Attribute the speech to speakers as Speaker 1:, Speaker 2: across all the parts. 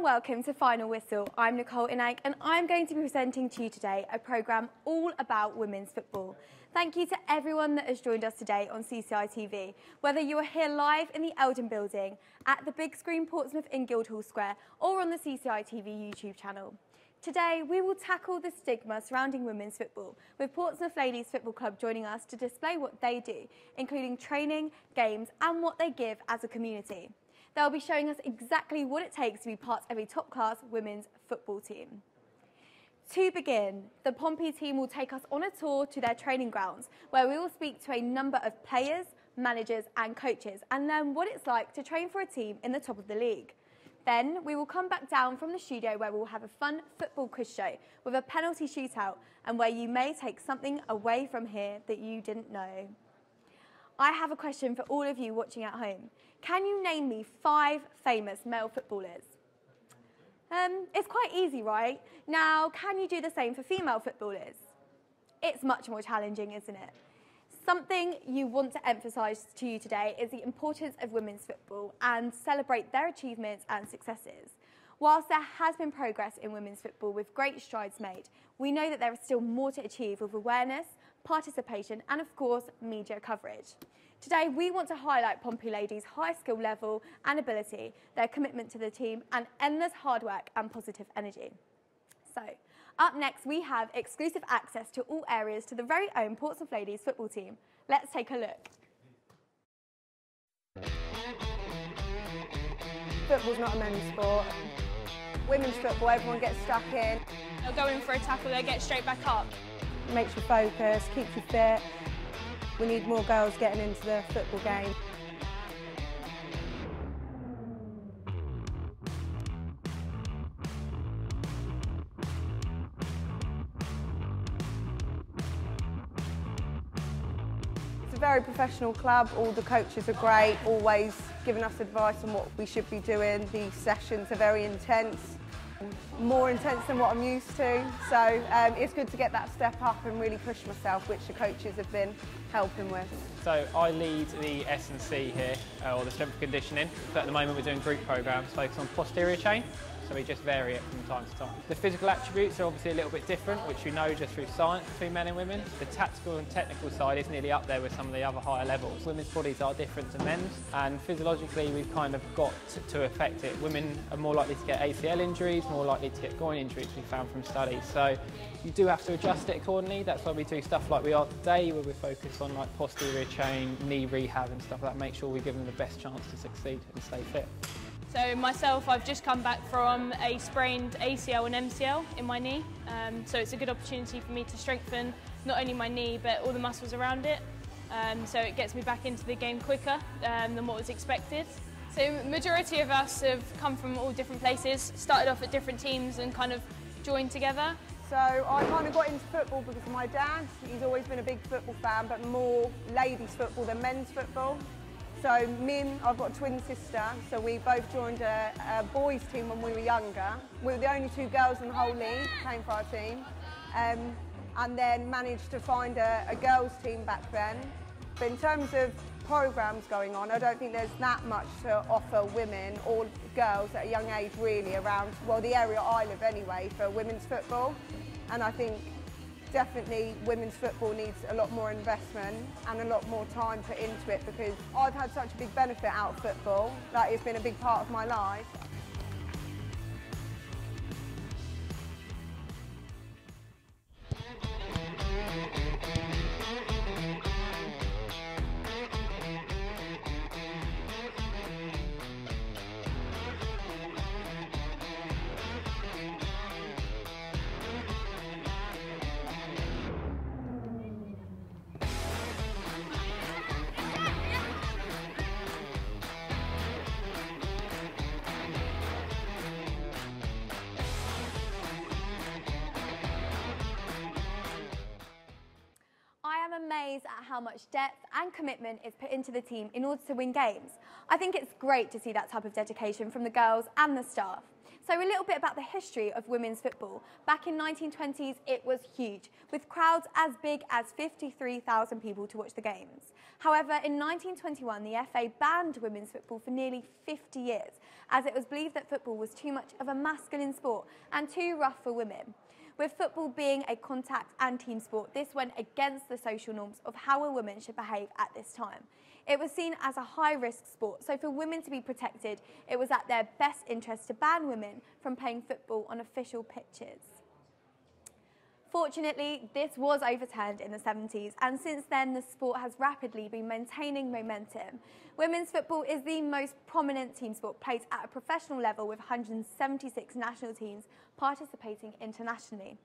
Speaker 1: welcome to Final Whistle. I'm Nicole Inanc and I'm going to be presenting to you today a programme all about women's football. Thank you to everyone that has joined us today on CCI TV, whether you are here live in the Eldon Building, at the big screen Portsmouth in Guildhall Square or on the CCI TV YouTube channel. Today we will tackle the stigma surrounding women's football, with Portsmouth Ladies Football Club joining us to display what they do, including training, games and what they give as a community. They'll be showing us exactly what it takes to be part of a top-class women's football team. To begin, the Pompey team will take us on a tour to their training grounds, where we will speak to a number of players, managers and coaches and learn what it's like to train for a team in the top of the league. Then we will come back down from the studio where we will have a fun football quiz show with a penalty shootout and where you may take something away from here that you didn't know. I have a question for all of you watching at home. Can you name me 5 famous male footballers? It's quite easy, right? Now, can you do the same for female footballers? It's much more challenging, isn't it? Something you want to emphasise to you today is the importance of women's football and celebrate their achievements and successes. Whilst there has been progress in women's football with great strides made, we know that there is still more to achieve with awareness, participation and of course media coverage. Today we want to highlight Pompey Ladies' high skill level and ability, their commitment to the team and endless hard work and positive energy. So, up next we have exclusive access to all areas to the very own Portsmouth Ladies football team. Let's take a look.
Speaker 2: Football's not a men's sport. Women's football, everyone gets stuck in.
Speaker 3: They'll go in for a tackle, they get straight back up.
Speaker 2: Makes you focus, keeps you fit. We need more girls getting into the football game. It's a very professional club, all the coaches are great, always giving us advice on what we should be doing. These sessions are very intense. More intense than what I'm used to, so it's good to get that step up and really push myself, which the coaches have been helping with.
Speaker 4: So I lead the S&C here, or the strength and conditioning. So at the moment we're doing group programmes focused on posterior chain, so we just vary it from time to time. The physical attributes are obviously a little bit different, which we know just through science between men and women. The tactical and technical side is nearly up there with some of the other higher levels. Women's bodies are different to men's, and physiologically we've kind of got to affect it. Women are more likely to get ACL injuries, more likely to get groin injuries, we found from studies. So you do have to adjust it accordingly. That's why we do stuff like we are today, where we're focused on like posterior chain, knee rehab and stuff like that, make sure we give them the best chance to succeed and stay fit.
Speaker 3: So myself, I've just come back from a sprained ACL and MCL in my knee, so it's a good opportunity for me to strengthen not only my knee but all the muscles around it, so it gets me back into the game quicker than what was expected. So the majority of us have come from all different places, started off at different teams and kind of joined together.
Speaker 2: So I kind of got into football because of my dad. He's always been a big football fan, but more ladies football than men's football. So I've got a twin sister, so we both joined a boys team when we were younger. We were the only 2 girls in the whole league, came for our team, and then managed to find a girls team back then. But in terms of programmes going on, I don't think there's that much to offer women or girls at a young age really around, well, the area I live anyway, for women's football. And I think definitely women's football needs a lot more investment and a lot more time put into it, because I've had such a big benefit out of football. Like, it's been a big part of my life.
Speaker 1: Amazed at how much depth and commitment is put into the team in order to win games. I think it's great to see that type of dedication from the girls and the staff. So a little bit about the history of women's football. Back in 1920s, it was huge, with crowds as big as 53,000 people to watch the games. However, in 1921, the FA banned women's football for nearly 50 years, as it was believed that football was too much of a masculine sport and too rough for women. With football being a contact and team sport, this went against the social norms of how a woman should behave at this time. It was seen as a high-risk sport, so for women to be protected, it was at their best interest to ban women from playing football on official pitches. Fortunately, this was overturned in the 70s, and since then the sport has rapidly been maintaining momentum. Women's football is the most prominent team sport played at a professional level, with 176 national teams participating internationally.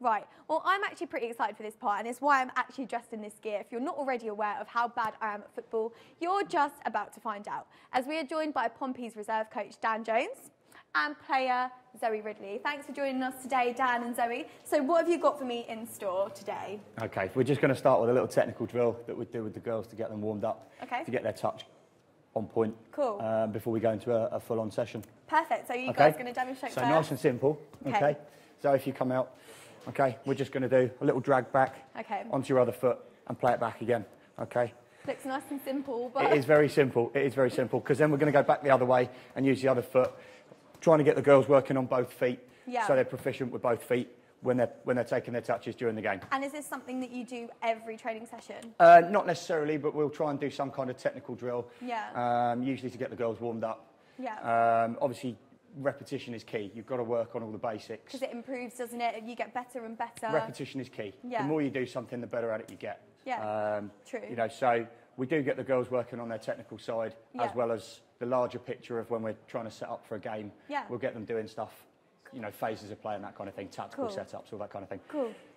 Speaker 1: Right, well, I'm actually pretty excited for this part, and it's why I'm actually dressed in this gear. If you're not already aware of how bad I am at football, you're just about to find out, as we are joined by Pompey's reserve coach, Dan Jones, and player Zoe Ridley. Thanks for joining us today, Dan and Zoe. So what have you got for me in store today?
Speaker 5: Okay, we're just going to start with a little technical drill that we do with the girls to get them warmed up, to get their touch on point.
Speaker 1: Cool.
Speaker 5: Before we go into a full-on session.
Speaker 1: Perfect, so you guys are going to demonstrate first?
Speaker 5: So nice and simple, okay? So if you come out, okay, we're just going to do a little drag back onto your other foot and play it back again, okay?
Speaker 1: Looks nice and simple, but...
Speaker 5: It is very simple, because then we're going to go back the other way and use the other foot, trying to get the girls working on both feet, so they're proficient with both feet when they're taking their touches during the game.
Speaker 1: And is this something that you do every training session?
Speaker 5: Not necessarily, but we'll try and do some kind of technical drill, usually to get the girls warmed up. Obviously, repetition is key. You've got to work on all the basics.
Speaker 1: Because it improves, doesn't it? You get better and better.
Speaker 5: Repetition is key. The more you do something, the better at it you get.
Speaker 1: True.
Speaker 5: You know, so we do get the girls working on their technical side, as well as the larger picture of when we're trying to set up for a game. We'll get them doing stuff, you know, phases of play and that kind of thing, tactical setups, all that kind of thing.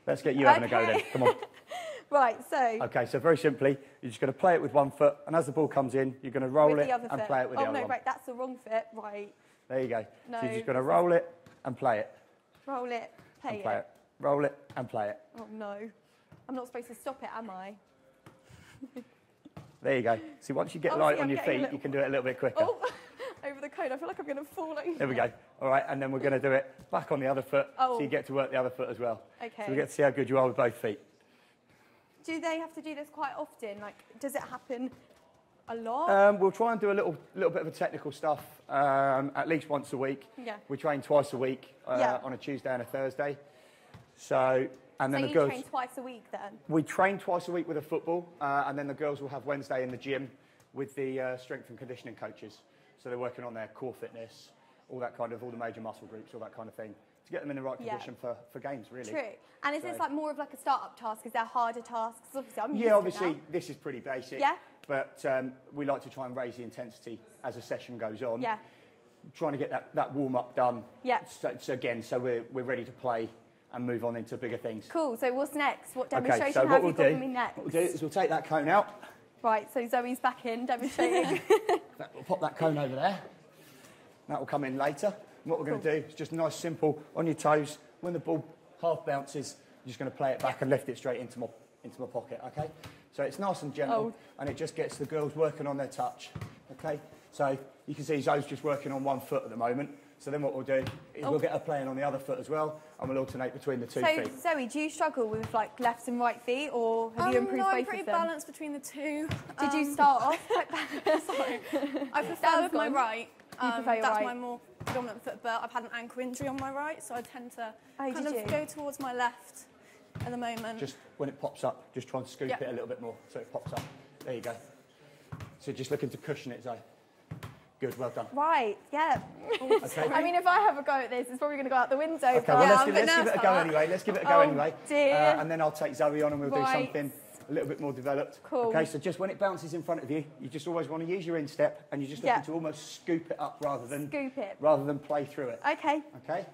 Speaker 5: Let's get you having a go then. Come on.
Speaker 1: Right, so...
Speaker 5: Okay, so very simply, you're just going to play it with one foot, and as the ball comes in, you're going to roll it and play it with the other one.
Speaker 1: Oh, no, right, that's the wrong foot. Right.
Speaker 5: There you go.
Speaker 1: No,
Speaker 5: so you're just going to roll it and play it.
Speaker 1: Roll it, play it.
Speaker 5: Roll it and play it.
Speaker 1: Oh, no. I'm not supposed to stop it, am I?
Speaker 5: There you go. See, once you get light on your feet, you can do it a little bit quicker.
Speaker 1: Oh, over the cone. I feel like I'm going to fall over.
Speaker 5: There we go. All right, and then we're going to do it back on the other foot, so you get to work the other foot as well.
Speaker 1: Okay.
Speaker 5: So we get to see how good you are with both feet.
Speaker 1: Do they have to do this quite often? Like, does it happen a lot?
Speaker 5: We'll try and do a little bit of a technical stuff at least once a week. We train twice a week on a Tuesday and a Thursday. So, and then
Speaker 1: so
Speaker 5: the girls
Speaker 1: train twice a week then? We
Speaker 5: train twice a week with a football, and then the girls will have Wednesday in the gym with the strength and conditioning coaches. So they're working on their core fitness, all the major muscle groups, all that kind of thing, to get them in the right condition for games, really.
Speaker 1: True. And is this like more of like a start-up task? Is there harder tasks? Obviously, I'm used
Speaker 5: obviously,
Speaker 1: to it now.
Speaker 5: this is pretty basic. But we like to try and raise the intensity as a session goes on. Trying to get that warm-up done. So we're ready to play and move on into bigger things.
Speaker 1: Cool. So what's next? What demonstration
Speaker 5: so
Speaker 1: have you got for me next?
Speaker 5: What we'll do is we'll take that cone out.
Speaker 1: Right, so Zoe's back in, demonstrating.
Speaker 5: We'll pop that cone over there. That will come in later. And what we're going to do is just nice, simple, on your toes. When the ball half bounces, you're just going to play it back and lift it straight into my pocket, okay? So it's nice and gentle, and it just gets the girls working on their touch, okay? So you can see Zoe's just working on one foot at the moment. So then what we'll do is we'll get her playing on the other foot as well, and we'll alternate between the two feet.
Speaker 1: So Zoe, do you struggle with like left and right feet, or have you improved both of them?
Speaker 6: No, I'm pretty balanced between the two.
Speaker 1: Did you start off quite balanced?
Speaker 6: Sorry. I prefer with my right.
Speaker 1: You prefer your
Speaker 6: that's
Speaker 1: right?
Speaker 6: my more dominant foot, but I've had an ankle injury on my right, so I tend to kind of go towards my left at the moment.
Speaker 5: Just when it pops up, just try and scoop it a little bit more so it pops up. There you go. So just looking to cushion it, Zoe. Good, well done.
Speaker 1: Right, yeah.
Speaker 5: Okay.
Speaker 1: I mean, if I have a go at this, it's probably going to go out the window.
Speaker 5: Okay, well, let's give it a go anyway. Let's give it a go anyway.
Speaker 1: Dear.
Speaker 5: And then I'll take Zoe on and we'll do something a little bit more developed.
Speaker 1: Cool.
Speaker 5: Okay, so just when it bounces in front of you, you just always want to use your instep and you're just looking to almost scoop it up rather than play through it.
Speaker 1: Okay.
Speaker 5: Okay?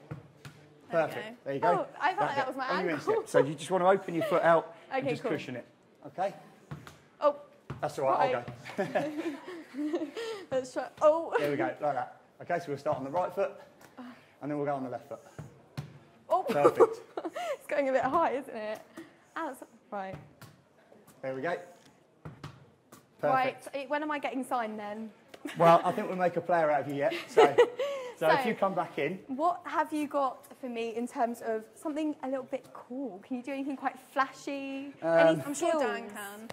Speaker 5: Perfect. There you go.
Speaker 1: Oh, I felt like that was my
Speaker 5: on your
Speaker 1: ankle.
Speaker 5: instep. So you just want to open your foot out and just cushion it. Okay?
Speaker 1: Oh.
Speaker 5: That's all right, I'll go.
Speaker 1: Let's try. Oh.
Speaker 5: There we go, like that. Okay, so we'll start on the right foot and then we'll go on the left foot.
Speaker 1: Oh.
Speaker 5: Perfect.
Speaker 1: It's going a bit high, isn't it? Right.
Speaker 5: There we go. Perfect.
Speaker 1: Right, so when am I getting signed then?
Speaker 5: Well, I think we'll make a player out of you yet. So So if you come back in.
Speaker 1: What have you got for me in terms of something a little bit cool? Can you do anything quite flashy?
Speaker 6: I'm sure Dan can.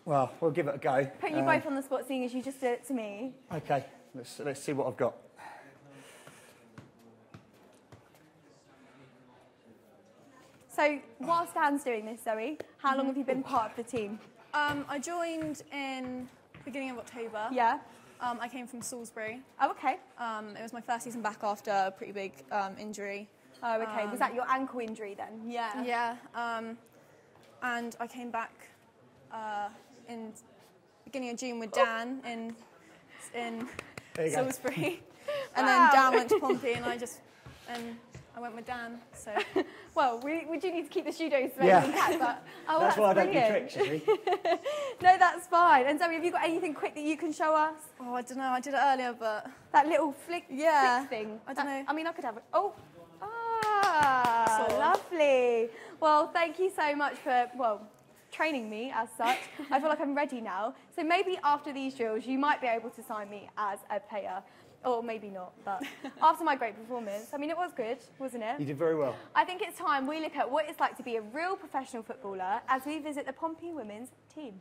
Speaker 5: Well, we'll give it a go.
Speaker 1: Putting you both on the spot, seeing as you just did it to me.
Speaker 5: Okay, let's see what I've got.
Speaker 1: So, whilst Dan's doing this, Zoe, how long have you been part of the team?
Speaker 6: I joined in the beginning of October.
Speaker 1: Yeah.
Speaker 6: I came from Salisbury.
Speaker 1: Oh, okay.
Speaker 6: It was my first season back after a pretty big injury.
Speaker 1: Oh, okay. Was that your ankle injury then? Yeah.
Speaker 6: Yeah. And I came back in beginning of June with Dan in Salisbury. And then Dan went to Pompey and I went with Dan, so...
Speaker 1: Well, we do need to keep the studios
Speaker 5: yeah.
Speaker 1: intact, but... Oh,
Speaker 5: that's why I don't do
Speaker 1: brilliant.
Speaker 5: tricks, you see.
Speaker 1: No, that's fine. And Zoe, have you got anything quick that you can show us?
Speaker 6: Oh, I don't know, I did it earlier, but...
Speaker 1: That little flick thing?
Speaker 6: I don't know.
Speaker 1: I mean, I could have it. Oh! Ah, lovely. Well, thank you so much for, training me as such. I feel like I'm ready now. So maybe after these drills, you might be able to sign me as a player. Or maybe not, but after my great performance, I mean, it was good, wasn't it?
Speaker 5: You did very well.
Speaker 1: I think it's time we look at what it's like to be a real professional footballer as we visit the Pompey women's team.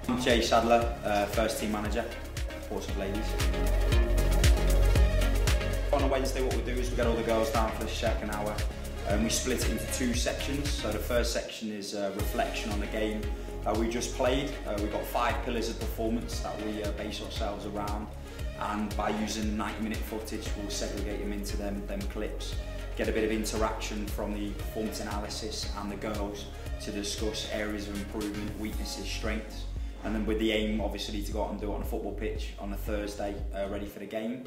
Speaker 7: I'm Jay Sadler, first team manager. Portsmouth Ladies. On a Wednesday what we do is we get all the girls down for a second hour and we split it into two sections. So the first section is reflection on the game that we just played. We've got 5 pillars of performance that we base ourselves around, and by using 90-minute footage we'll segregate them into them clips, get a bit of interaction from the performance analysis and the girls to discuss areas of improvement, weaknesses, strengths. And then with the aim, obviously, to go out and do it on a football pitch on a Thursday, ready for the game.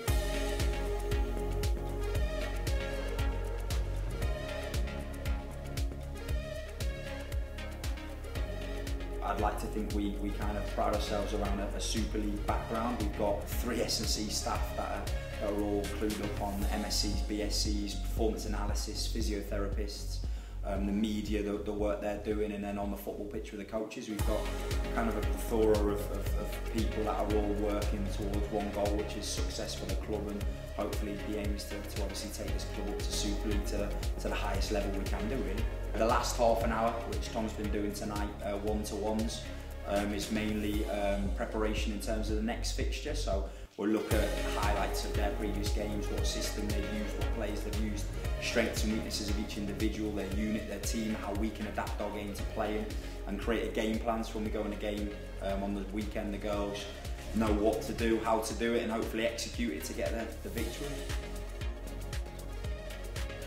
Speaker 7: I'd like to think we kind of pride ourselves around a Super League background. We've got 3 S&C staff that are all clued up on MSCs, BSCs, performance analysis, physiotherapists, the media, the work they're doing, and then on the football pitch with the coaches. We've got kind of a plethora of people that are all working towards one goal, which is success for the club, and hopefully the aim is to obviously take this club up to Super League, to the highest level we can do, really. The last half an hour, which Tom's been doing tonight, one-to-ones, is mainly preparation in terms of the next fixture. So we'll look at highlights of their previous games, what system they've used, what players they've used, strengths and weaknesses of each individual, their unit, their team, how we can adapt our game to playing, and create a game plan so when we go in a game on the weekend, the girls know what to do, how to do it, and hopefully execute it to get the victory.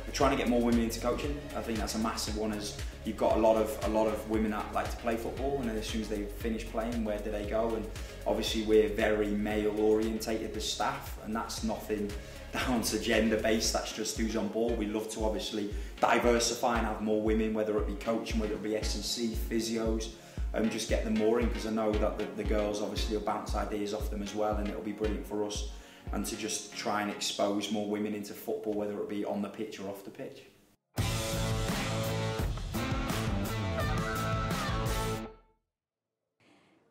Speaker 7: We're trying to get more women into coaching. I think that's a massive one, as you've got a lot of women that like to play football, and then as soon as they finish playing, where do they go? And obviously we're very male orientated as staff, and that's nothing down to gender based, that's just who's on board. We love to obviously diversify and have more women, whether it be coaching, whether it be S&C, physios, and just get them more in, because I know that the girls obviously will bounce ideas off them as well, and it'll be brilliant for us, and to just try and expose more women into football, whether it be on the pitch or off the pitch.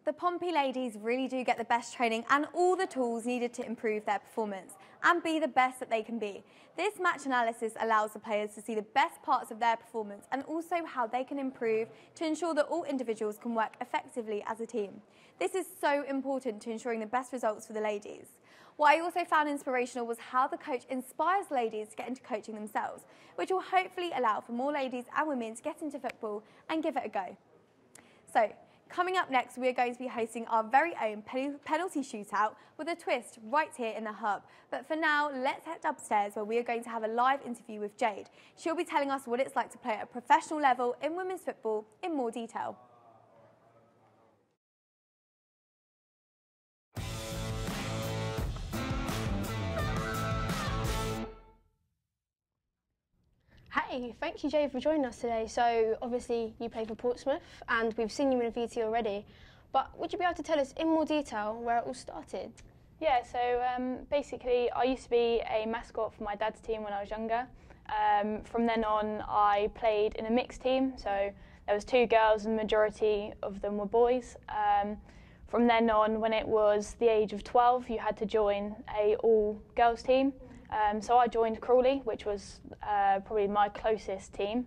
Speaker 1: The Pompey ladies really do get the best training and all the tools needed to improve their performance and be the best that they can be. This match analysis allows the players to see the best parts of their performance and also how they can improve to ensure that all individuals can work effectively as a team. This is so important to ensuring the best results for the ladies. What I also found inspirational was how the coach inspires ladies to get into coaching themselves, which will hopefully allow for more ladies and women to get into football and give it a go. So, coming up next, we are going to be hosting our very own penalty shootout with a twist right here in the hub. But for now, let's head upstairs where we are going to have a live interview with Jade. She'll be telling us what it's like to play at a professional level in women's football in more detail.
Speaker 8: Hey, thank you Jay for joining us today. So obviously you play for Portsmouth and we've seen you in a VT already, but would you be able to tell us in more detail where it all started? Yeah, so basically I used to be a mascot for my dad's team when I was younger. From then on I played in a mixed team, so there was 2 girls and the majority of them were boys. From then on, when it was the age of 12, you had to join a all-girls team. So I joined Crawley, which was probably my closest team.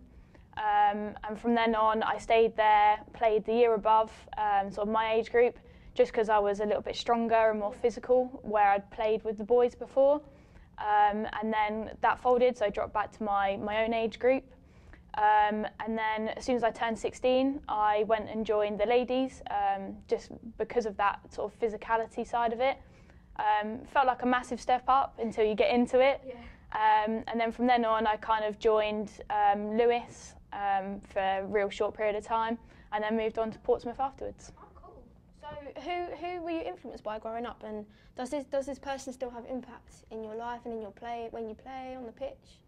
Speaker 8: And from then on, I stayed there, played the year above, sort of my age group, just because I was a little bit stronger and more physical, where I'd played with the boys before. And then that folded, so I dropped back to my own age group. And then as soon as I turned 16, I went and joined the ladies, just because of that sort of physicality side of it. Felt like a massive step up until you get into it. Yeah. And then from then on, I kind of joined Lewis for a real short period of time, and then moved on to Portsmouth afterwards.
Speaker 9: Oh, cool. So who were you influenced by growing up, and does this person still have impact in your life and in your play, when you play on the pitch?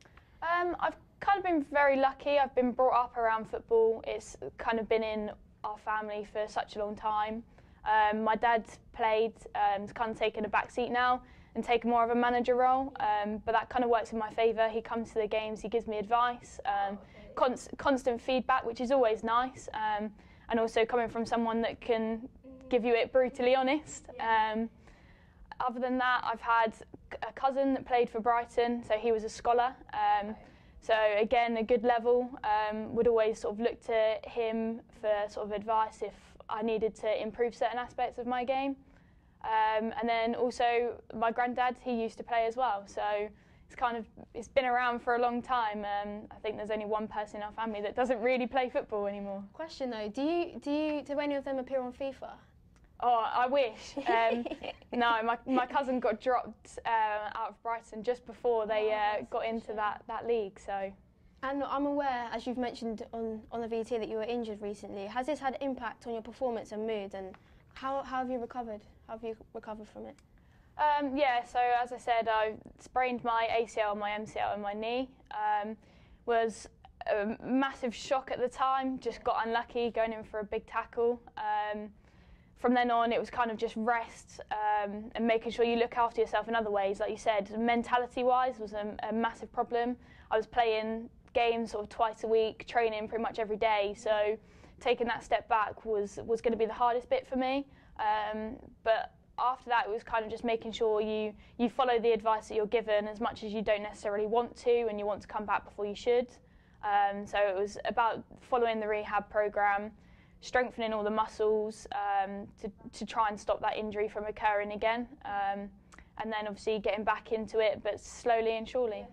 Speaker 8: I've kind of been very lucky. I've been brought up around football. It's kind of been in our family for such a long time. My dad played, kind of taken a back seat now and taken more of a manager role, but that kind of works in my favour. He comes to the games, he gives me advice, constant feedback, which is always nice, and also coming from someone that can give you it brutally honest. Other than that, I've had a cousin that played for Brighton, so he was a scholar. So again, a good level. Would always sort of look to him for sort of advice if I needed to improve certain aspects of my game. And then also my granddad, he used to play as well. So it's been around for a long time. I think there's only one person in our family that doesn't really play football anymore.
Speaker 9: Question though, do any of them appear on FIFA?
Speaker 8: Oh, I wish. No, my cousin got dropped out of Brighton just before they got into that league. So,
Speaker 9: and I'm aware, as you've mentioned on the VT, that you were injured recently. Has this had impact on your performance and mood? And how have you recovered? How have you recovered from it?
Speaker 8: Yeah. So as I said, I sprained my ACL, my MCL, and my knee. Was a massive shock at the time. Just got unlucky going in for a big tackle. From then on, it was kind of just rest and making sure you look after yourself in other ways. Like you said, mentality-wise was a massive problem. I was playing games sort of twice a week, training pretty much every day. So taking that step back was going to be the hardest bit for me. But after that, it was kind of just making sure you follow the advice that you're given as much as you don't necessarily want to, and you want to come back before you should. So it was about following the rehab program, strengthening all the muscles to try and stop that injury from occurring again, and then obviously getting back into it, but slowly and surely.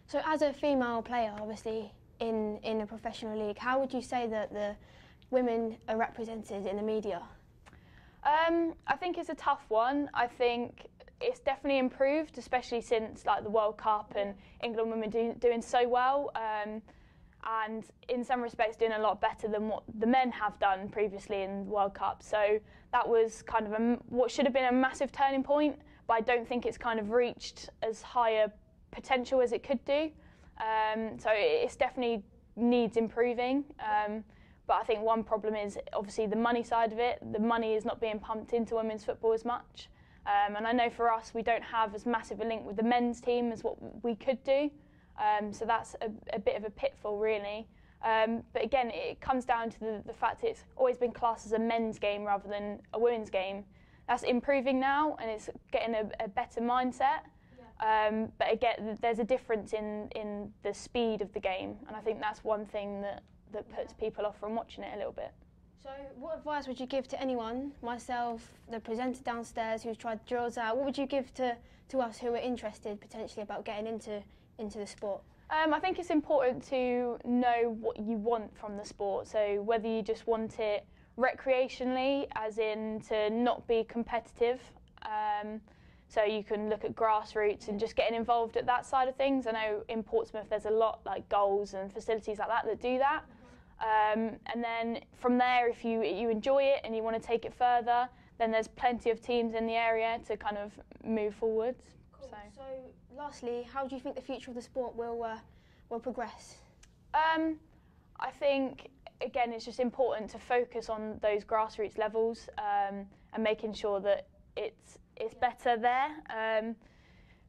Speaker 9: So as a female player, obviously in a professional league, how would you say that the women are represented in the media?
Speaker 8: I think it's a tough one. I think it's definitely improved, especially since like the World Cup and England women doing so well. And in some respects doing a lot better than what the men have done previously in the World Cup. So that was kind of what should have been a massive turning point, but I don't think it's kind of reached as high a potential as it could do. So it's definitely needs improving. But I think one problem is obviously the money side of it. The money is not being pumped into women's football as much. And I know for us, we don't have as massive a link with the men's team as what we could do. So that's a bit of a pitfall, really. But again, it comes down to the fact it's always been classed as a men's game rather than a women's game. That's improving now, and it's getting a better mindset. Yeah. But again, there's a difference in the speed of the game, and I think that's one thing that puts people off from watching it a little bit.
Speaker 9: So what advice would you give to anyone, myself, the presenter downstairs who's tried drills out, what would you give to us who are interested potentially about getting into the sport?
Speaker 8: I think it's important to know what you want from the sport. So whether you just want it recreationally, as in to not be competitive. So you can look at grassroots and just getting involved at that side of things. I know in Portsmouth there's a lot like goals and facilities like that do that. And then from there, if you enjoy it and you want to take it further, then there's plenty of teams in the area to kind of move forwards.
Speaker 9: Cool. So lastly, how do you think the future of the sport will progress?
Speaker 8: I think, again, it's just important to focus on those grassroots levels and making sure that it's better there.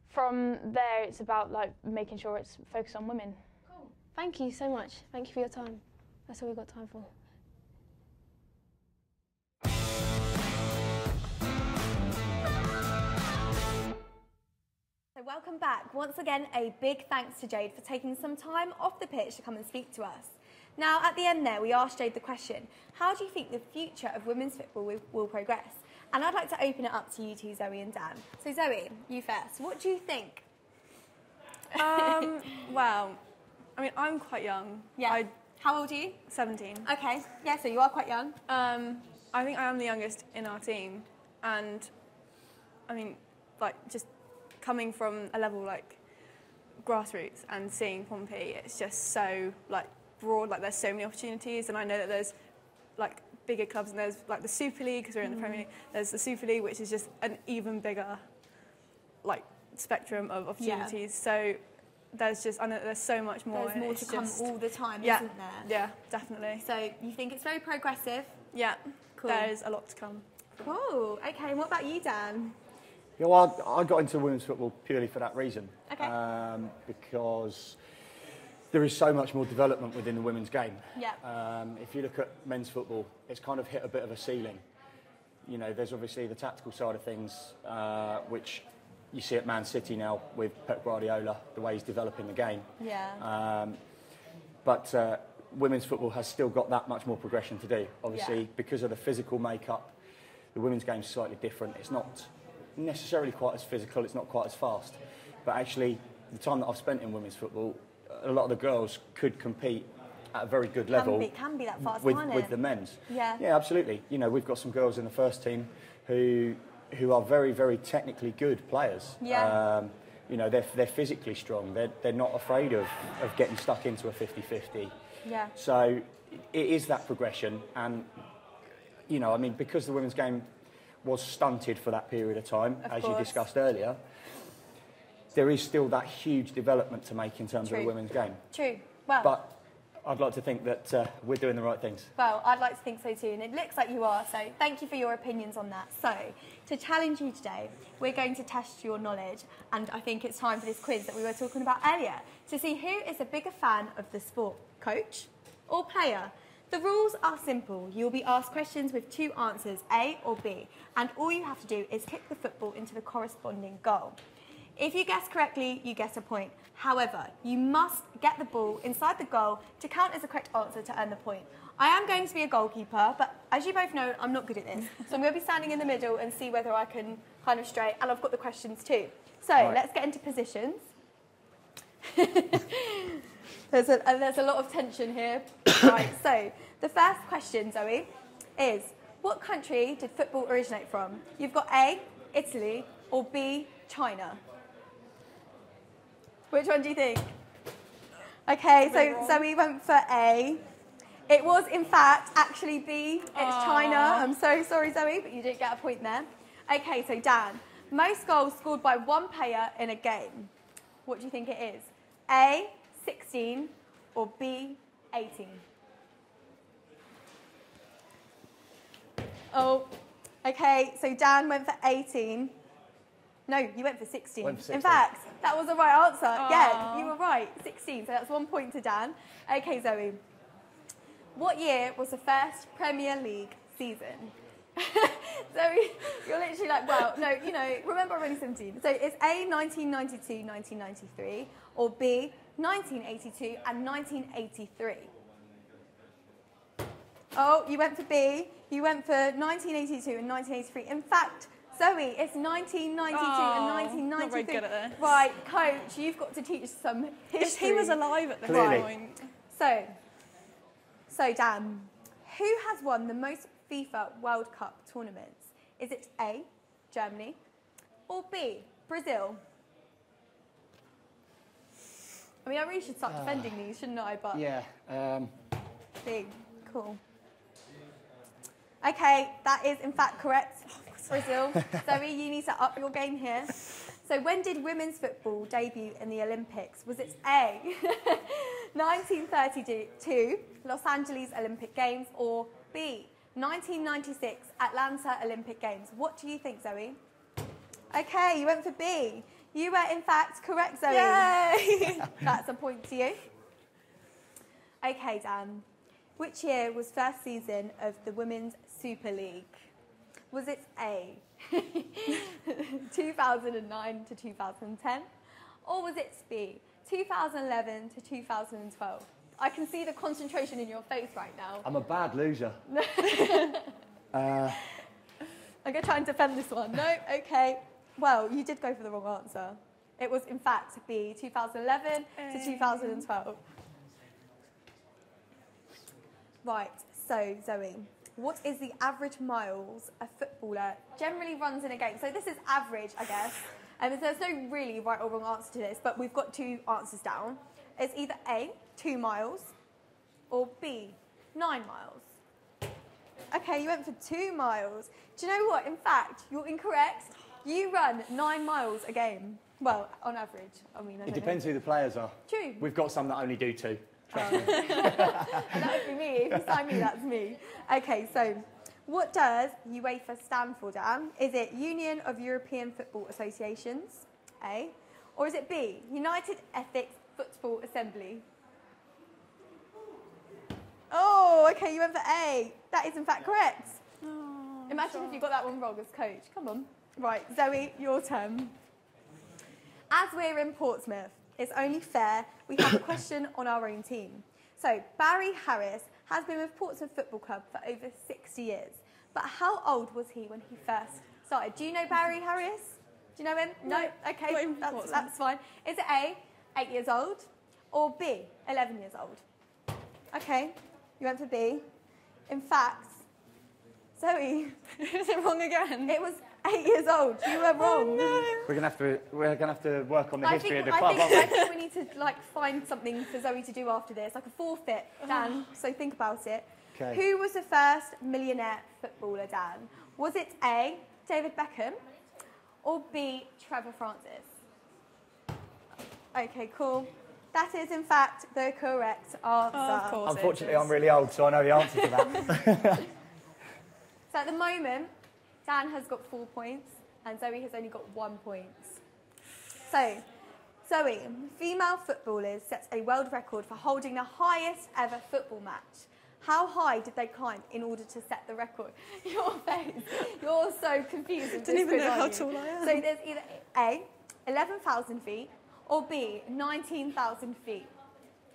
Speaker 8: From there, it's about like making sure it's focused on women.
Speaker 9: Cool. Thank you so much. Thank you for your time. That's all we've got time for.
Speaker 1: So welcome back. Once again, a big thanks to Jade for taking some time off the pitch to come and speak to us. Now, at the end there, we asked Jade the question, how do you think the future of women's football will progress? And I'd like to open it up to you two, Zoe and Dan. So Zoe, you first. What do you think?
Speaker 6: Well, I mean, I'm quite young.
Speaker 1: Yeah. How old are you?
Speaker 6: 17.
Speaker 1: Okay. Yeah, so you are quite young.
Speaker 6: I think I am the youngest in our team. And, I mean, like, just coming from a level like grassroots and seeing Pompey, it's just so, like, broad. Like, there's so many opportunities. And I know that there's, like, bigger clubs, and there's like the Super League, because we're in the Premier League. There's the Super League, which is just an even bigger like spectrum of opportunities. So there's just, I know there's so much more.
Speaker 1: There's more to come all the time,
Speaker 6: yeah,
Speaker 1: isn't there?
Speaker 6: Yeah, definitely.
Speaker 1: So you think it's very progressive?
Speaker 6: Yeah,
Speaker 1: cool.
Speaker 6: There's a lot to come.
Speaker 1: Cool. Okay, and what about you, Dan?
Speaker 5: Yeah, well, I got into women's football purely for that reason.
Speaker 1: Okay.
Speaker 5: Because there is so much more development within the women's game.
Speaker 1: Yeah.
Speaker 5: If you look at men's football, it's kind of hit a bit of a ceiling. You know, there's obviously the tactical side of things, which you see at Man City now with Pep Guardiola, the way he's developing the game.
Speaker 1: Yeah.
Speaker 5: But women's football has still got that much more progression to do. Obviously, because of the physical makeup, the women's game's slightly different. It's not necessarily quite as physical, it's not quite as fast. But actually, the time that I've spent in women's football, a lot of the girls could compete at a very good level.
Speaker 1: Can be that fast,
Speaker 5: with the men's.
Speaker 1: Yeah.
Speaker 5: Yeah, absolutely. You know, we've got some girls in the first team who are very, very technically good players.
Speaker 1: Yeah.
Speaker 5: You know, they're physically strong. They're not afraid of getting stuck into a 50-50.
Speaker 1: Yeah.
Speaker 5: So it is that progression, and you know, I mean, because the women's game was stunted for that period of time, as you discussed earlier, there is still that huge development to make in terms of the women's game.
Speaker 1: True. Well,
Speaker 5: but I'd like to think that we're doing the right things.
Speaker 1: Well, I'd like to think so too, and it looks like you are, so thank you for your opinions on that. So, to challenge you today, we're going to test your knowledge, and I think it's time for this quiz that we were talking about earlier, to see who is a bigger fan of the sport, coach or player. The rules are simple. You'll be asked questions with two answers, A or B, and all you have to do is kick the football into the corresponding goal. If you guess correctly, you get a point. However, you must get the ball inside the goal to count as a correct answer to earn the point. I am going to be a goalkeeper, but as you both know, I'm not good at this. So I'm going to be standing in the middle and see whether I can kind of stray, and I've got the questions too. So let's get into positions. There's a lot of tension here. Right, so the first question, Zoe, is what country did football originate from? You've got A, Italy, or B, China. Which one do you think? Okay, so Zoe went for A. It was, in fact, actually B. It's China. I'm so sorry, Zoe, but you didn't get a point there. Okay, so Dan, most goals scored by one player in a game. What do you think it is? A, 16, or B, 18? Oh, okay, so Dan went for 18. No, you went for 16. In fact, that was the right answer. Aww. Yeah, you were right, 16. So that's 1 point to Dan. Okay, Zoe. What year was the first Premier League season? Zoe, you're literally like, well, no, you know, remember I'm only 17. So it's A, 1992, 1993, or B, 1982 and 1983. Oh, you went for B. You went for 1982 and 1983. In fact, Zoe, it's 1992 and 1993.
Speaker 6: Not very good at this.
Speaker 1: Right, coach, you've got to teach some history.
Speaker 6: If he was alive at this point.
Speaker 1: So Dan, who has won the most FIFA World Cup tournaments? Is it A, Germany, or B, Brazil? I mean, I really should start defending these, shouldn't I? But
Speaker 5: yeah.
Speaker 1: B, cool. Okay, that is in fact correct. Brazil. Zoe, you need to up your game here. So when did women's football debut in the Olympics? Was it A, 1932, Los Angeles Olympic Games, or B, 1996, Atlanta Olympic Games? What do you think, Zoe? Okay, you went for B. You were, in fact, correct, Zoe.
Speaker 6: Yay!
Speaker 1: That's a point to you. Okay, Dan. Which year was first season of the Women's Super League? Was it A, 2009 to 2010? Or was it B, 2011 to 2012? I can see the concentration in your face right now.
Speaker 5: I'm a bad loser.
Speaker 1: I'm going to try and defend this one. No? Okay. Well, you did go for the wrong answer. It was, in fact, B, 2011 to 2012. Right, so, Zoe, what is the average miles a footballer generally runs in a game? So this is average, I guess. There's no really right or wrong answer to this, but we've got two answers down. It's either A, 2 miles, or B, 9 miles. Okay, you went for 2 miles. Do you know what? In fact, you're incorrect. You run 9 miles a game. Well, on average. I mean,
Speaker 5: It depends who the players are.
Speaker 1: True.
Speaker 5: We've got some that only do 2. Trust me.
Speaker 1: That would be me. If you sign me, that's me. Okay, so what does UEFA stand for, Dan? Is it Union of European Football Associations, A? Or is it B, United Ethics Football Assembly? Oh, okay, you went for A. That is, in fact, correct.
Speaker 6: Oh,
Speaker 1: Imagine if you got that one wrong as coach. Come on. Right, Zoe, your turn. As we're in Portsmouth, it's only fair we have a question on our own team. So, Barry Harris has been with Portsmouth Football Club for over 60 years. But how old was he when he first started? Do you know Barry Harris? Do you know him? No? Okay, that's fine. Is it A, 8 years old, or B, 11 years old? Okay, you went for B. In fact, Zoe,
Speaker 6: is it wrong again?
Speaker 1: it was 8 years old. You were wrong.
Speaker 6: Oh, no.
Speaker 5: We're gonna have to work on the history of the
Speaker 1: I
Speaker 5: club, aren't we?
Speaker 1: think we need to find something for Zoe to do after this, like a forfeit, Dan. So think about it.
Speaker 5: Okay.
Speaker 1: Who was the first millionaire footballer, Dan? Was it A, David Beckham, or B, Trevor Francis? Okay, cool. That is, in fact, the correct answer.
Speaker 6: Of course.
Speaker 5: Unfortunately, I'm really old, so I know the answer to that.
Speaker 1: So at the moment, Dan has got 4 points and Zoe has only got 1 point. So, Zoe, female footballers set a world record for holding the highest ever football match. How high did they climb in order to set the record? Your face, you're so confused.
Speaker 6: I didn't even know how tall I am.
Speaker 1: So there's either A, 11,000 feet, or B, 19,000 feet.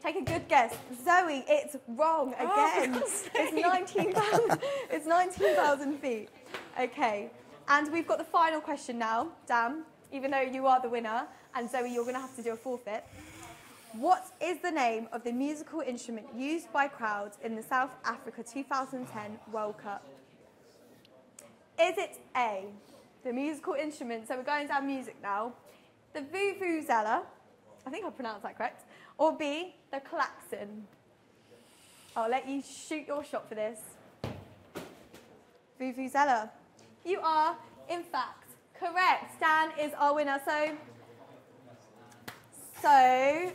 Speaker 1: Take a good guess. Zoe, it's wrong again. It's 19,000 feet. Okay, and we've got the final question now, Dan, even though you are the winner, and Zoe, you're going to have to do a forfeit. What is the name of the musical instrument used by crowds in the South Africa 2010 World Cup? Is it A, the musical instrument, so we're going down music now, the vuvuzela, I think I pronounced that correct, or B, the klaxon? I'll let you shoot your shot for this. Vuvuzela. You are, in fact, correct. Dan is our winner. So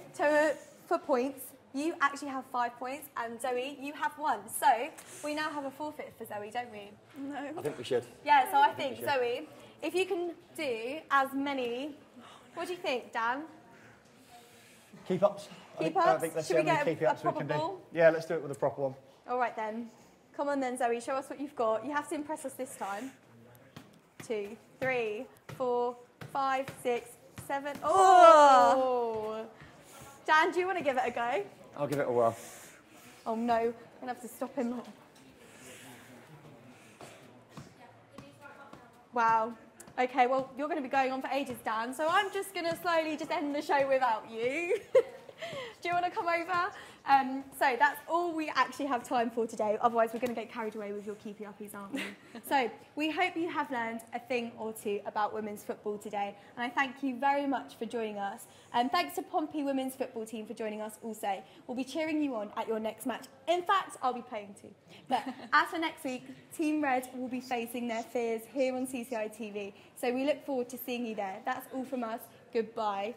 Speaker 1: for points, you actually have 5 points, and Zoe, you have 1. So we now have a forfeit for Zoe, don't we?
Speaker 6: No.
Speaker 5: I think we should.
Speaker 1: Yeah, so I think, Zoe, if you can do as many, what do you think, Dan?
Speaker 5: Keep-ups?
Speaker 1: Keep-ups?
Speaker 5: I think let's see
Speaker 1: Should
Speaker 5: how
Speaker 1: we
Speaker 5: many
Speaker 1: get
Speaker 5: keep-ups
Speaker 1: a
Speaker 5: we can do.
Speaker 1: proper ball?
Speaker 5: Yeah, let's do it with a proper one.
Speaker 1: All right, then. Come on then, Zoe, show us what you've got. You have to impress us this time. 2, 3, 4, 5, 6, 7. Oh! Dan, do you want to give it a go?
Speaker 5: I'll give it a whirl.
Speaker 1: Oh, no. I'm going to have to stop him. Wow. Okay, well, you're going to be going on for ages, Dan, so I'm just going to slowly just end the show without you. Do you want to come over? So that's all we actually have time for today. Otherwise, we're going to get carried away with your keepy-uppies, aren't we? So we hope you have learned a thing or two about women's football today. And I thank you very much for joining us. And thanks to Pompey Women's Football Team for joining us also. We'll be cheering you on at your next match. In fact, I'll be playing too. But as for next week, Team Red will be facing their fears here on CCI TV. So we look forward to seeing you there. That's all from us. Goodbye.